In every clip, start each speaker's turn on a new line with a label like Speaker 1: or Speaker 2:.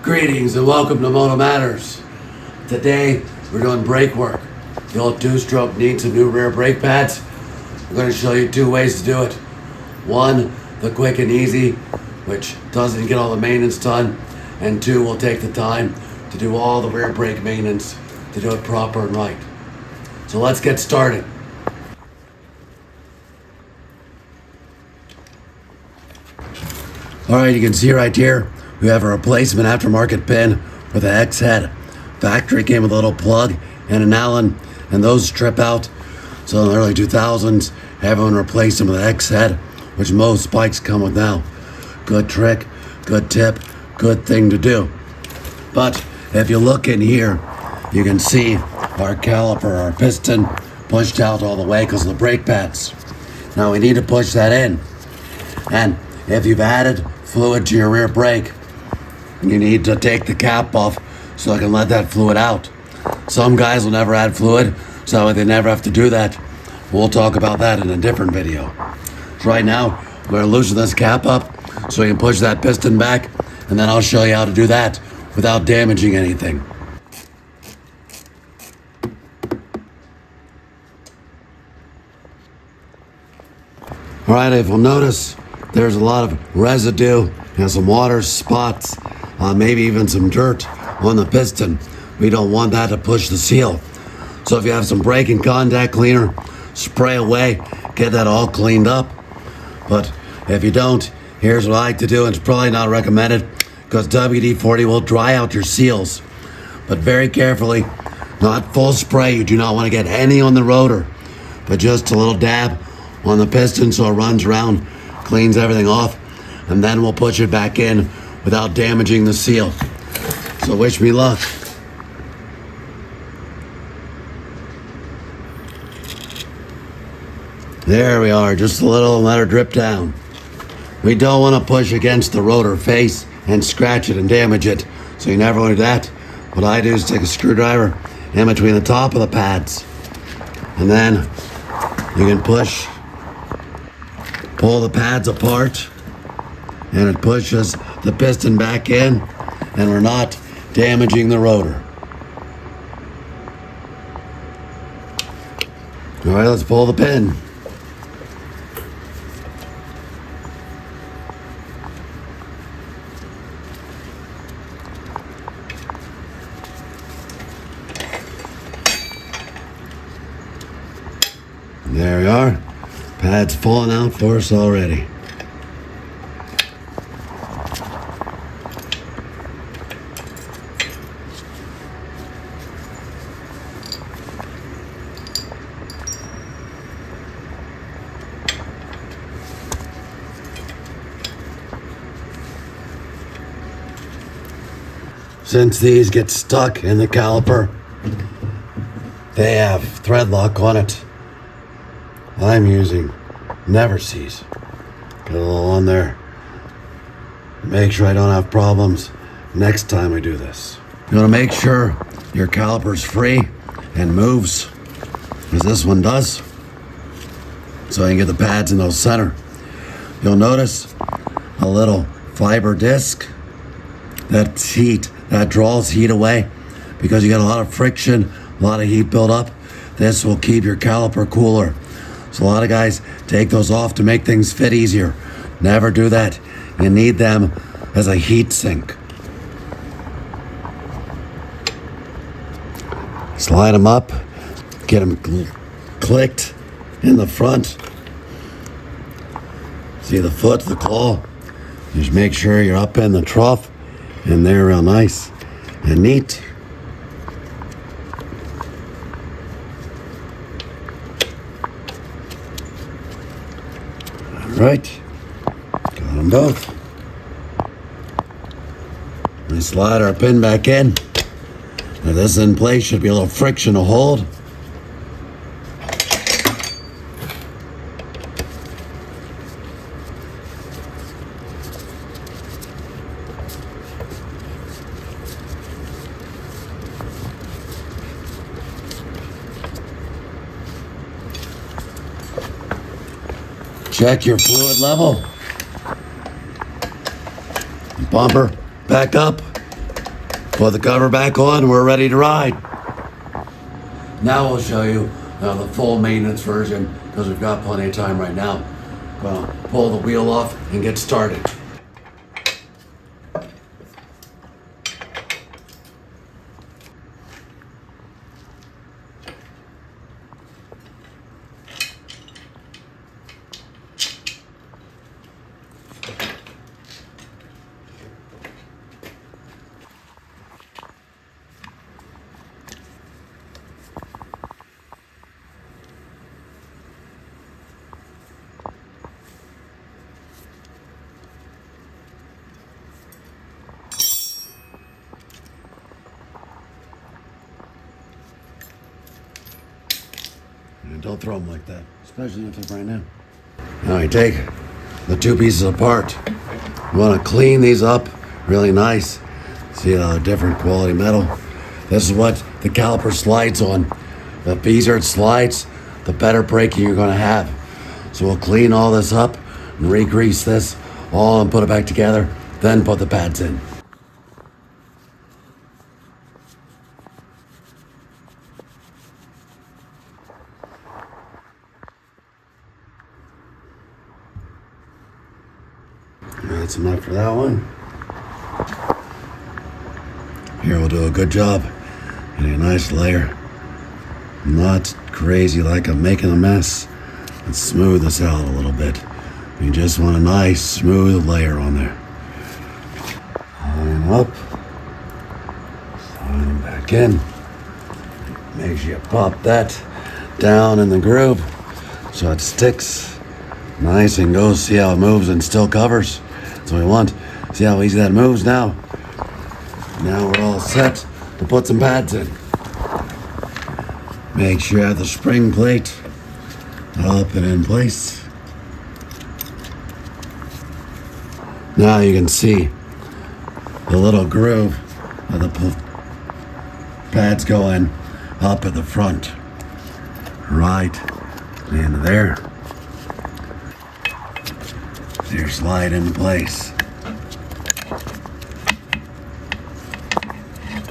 Speaker 1: Greetings and welcome to Moto Matters. Today we're doing brake work. The old two-stroke needs some new rear brake pads. I'm going to show you two ways to do it. One, the quick and easy, which doesn't get all the maintenance done. And two, we'll take the time to do all the rear brake maintenance to do it proper and right. So let's get started. Alright, you can see right here, we have a replacement aftermarket pin with an X head. Factory came with a little plug and an Allen, and those strip out. So in the early 2000s, everyone replaced them with an X head, which most bikes come with now. Good trick, good tip, good thing to do. But if you look in here, you can see our caliper, our piston, pushed out all the way because of the brake pads. Now we need to push that in. And if you've added fluid to your rear brake, you need to take the cap off so I can let that fluid out. Some guys will never add fluid, so they never have to do that. We'll talk about that in a different video. So right now, we're going to loosen this cap up so you can push that piston back, and then I'll show you how to do that without damaging anything. Alright, if you'll notice, there's a lot of residue and some water spots, maybe even some dirt on the piston. We don't want that to push the seal. So if you have some brake and contact cleaner, spray away, get that all cleaned up. But if you don't, here's what I like to do, and it's probably not recommended because WD-40 will dry out your seals. But very carefully, not full spray. You do not want to get any on the rotor, but just a little dab on the piston so it runs around, cleans everything off, and then we'll push it back in without damaging the seal. So wish me luck. There we are, just a little, and let her drip down. We don't want to push against the rotor face and scratch it and damage it, so you never want to do that. What I do is take a screwdriver in between the top of the pads, and then you can pull the pads apart, and it pushes the piston back in, and we're not damaging the rotor. All right, let's pull the pin. There we are. Pad's falling out for us already. Since these get stuck in the caliper, they have thread lock on it. I'm using Never Cease. Get a little on there. Make sure I don't have problems next time I do this. You want to make sure your caliper's free and moves, as this one does, so you can get the pads in the center. You'll notice a little fiber disc that draws heat away because you got a lot of friction, a lot of heat build up. This will keep your caliper cooler. So a lot of guys take those off to make things fit easier. Never do that. You need them as a heat sink. Slide them up, get them clicked in the front. See the foot, the claw. Just make sure you're up in the trough and they're real nice and neat. Right, got them both. We slide our pin back in. Now this in place, should be a little friction to hold. Check your fluid level. Bumper back up. Put the cover back on, we're ready to ride. Now we'll show you the full maintenance version because we've got plenty of time right now. Well, pull the wheel off and get started. And don't throw them like that, especially if they're brand new. Now you take the two pieces apart. You want to clean these up really nice. See a different quality metal. This is what the caliper slides on. The easier it slides, the better braking you're going to have. So we'll clean all this up and re-grease this all and put it back together, then put the pads in. That's enough for that one. Here we'll do a good job getting a nice layer. Not crazy like I'm making a mess. Let's smooth this out a little bit. You just want a nice smooth layer on there. Line up. Slide back in. Make sure you pop that down in the groove so it sticks nice and goes. See how it moves and still covers. That's what we want. See how easy that moves now? Now we're all set to put some pads in. Make sure you have the spring plate up and in place. Now you can see the little groove of the pads going up at the front. Right into there. They're slide in place.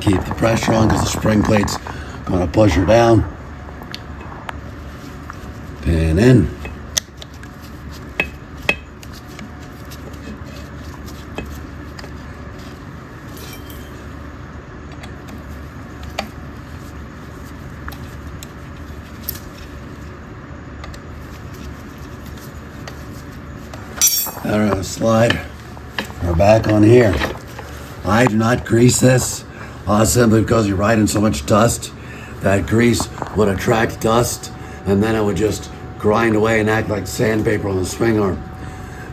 Speaker 1: Keep the pressure on because the spring plate's going to push her down. Pin in. Now we're going to slide her back on here. I do not grease this simply because you're riding so much dust. That grease would attract dust and then it would just grind away and act like sandpaper on the swing arm.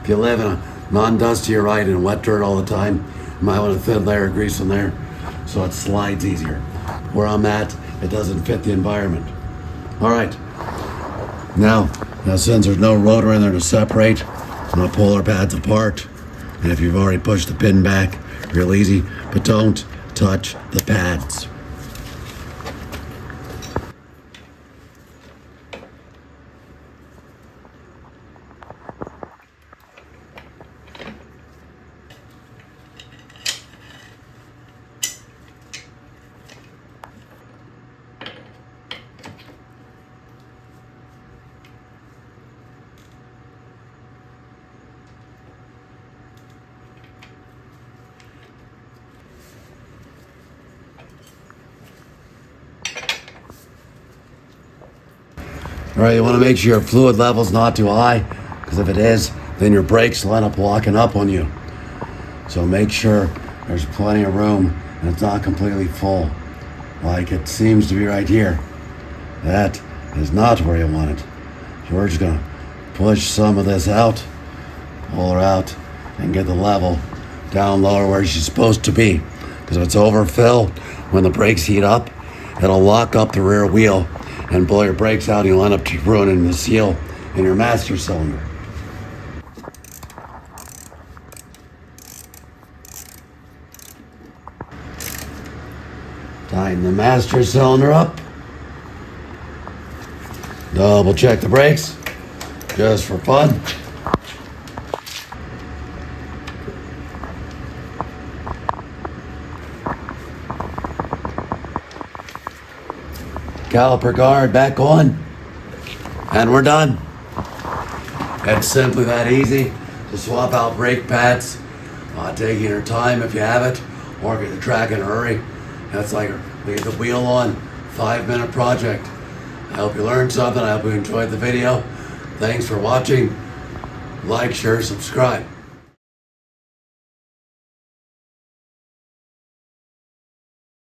Speaker 1: If you live in a non-dusty ride in wet dirt all the time, you might want a thin layer of grease in there so it slides easier. Where I'm at, it doesn't fit the environment. All right, now since there's no rotor in there to separate, I'm gonna pull our pads apart. And if you've already pushed the pin back, real easy, but don't touch the pads. All right, you want to make sure your fluid level's not too high, because if it is, then your brakes will end up locking up on you. So make sure there's plenty of room and it's not completely full, like it seems to be right here. That is not where you want it. So we're just gonna push some of this out, pull her out, and get the level down lower where she's supposed to be. Because if it's overfill, when the brakes heat up, it'll lock up the rear wheel and blow your brakes out, and you'll end up ruining the seal in your master cylinder. Tighten the master cylinder up. Double check the brakes, just for fun. caliper guard back on, and we're done. It's simply that easy to swap out brake pads, taking your time if you have it, or get the track in a hurry. That's like leave the wheel on, 5-minute project. I hope you learned something. I hope you enjoyed the video. Thanks for watching. Like, share, subscribe.